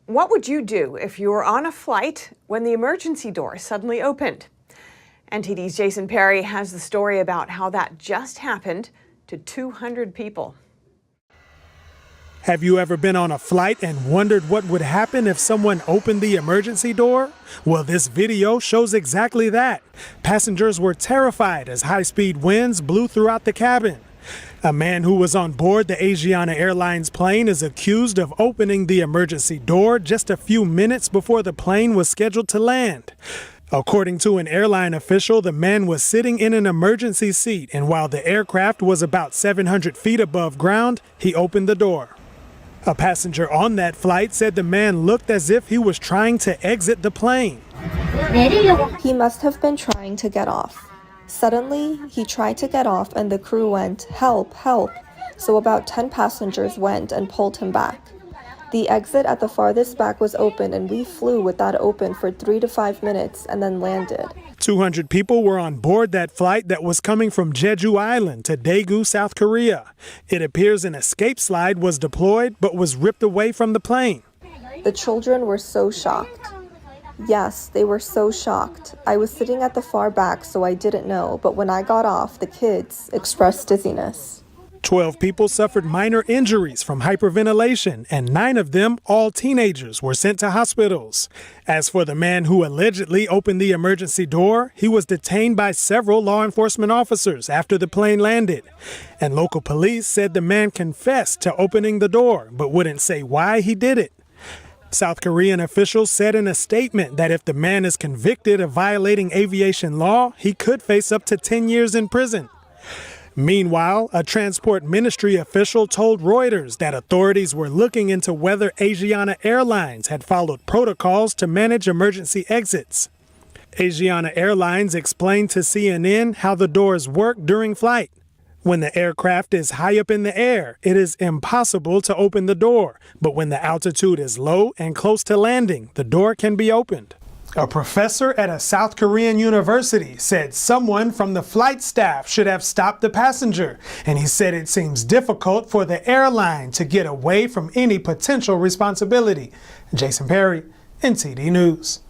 What would you do if you were on a flight when the emergency door suddenly opened? NTD's Jason Perry has the story about how that just happened to 200 people. Have you ever been on a flight and wondered what would happen if someone opened the emergency door? Well, this video shows exactly that. Passengers were terrified as high-speed winds blew throughout the cabin. A man who was on board the Asiana Airlines plane is accused of opening the emergency door just a few minutes before the plane was scheduled to land. According to an airline official, the man was sitting in an emergency seat, and while the aircraft was about 700 feet above ground, he opened the door. A passenger on that flight said the man looked as if he was trying to exit the plane. He must have been trying to get off. Suddenly, he tried to get off and the crew went, "Help, help." So about 10 passengers went and pulled him back. The exit at the farthest back was open and we flew with that open for 3 to 5 minutes and then landed. 200 people were on board that flight that was coming from Jeju Island to Daegu, South Korea. It appears an escape slide was deployed but was ripped away from the plane. The children were so shocked. Yes, they were so shocked. I was sitting at the far back, so I didn't know, but when I got off, the kids expressed dizziness. 12 people suffered minor injuries from hyperventilation, and 9 of them, all teenagers, were sent to hospitals. As for the man who allegedly opened the emergency door, he was detained by several law enforcement officers after the plane landed. And local police said the man confessed to opening the door, but wouldn't say why he did it. South Korean officials said in a statement that if the man is convicted of violating aviation law, he could face up to 10 years in prison. Meanwhile, a transport ministry official told Reuters that authorities were looking into whether Asiana Airlines had followed protocols to manage emergency exits. Asiana Airlines explained to CNN how the doors work during flight. When the aircraft is high up in the air, it is impossible to open the door. But when the altitude is low and close to landing, the door can be opened. A professor at a South Korean university said someone from the flight staff should have stopped the passenger. And he said it seems difficult for the airline to get away from any potential responsibility. Jason Perry, NTD News.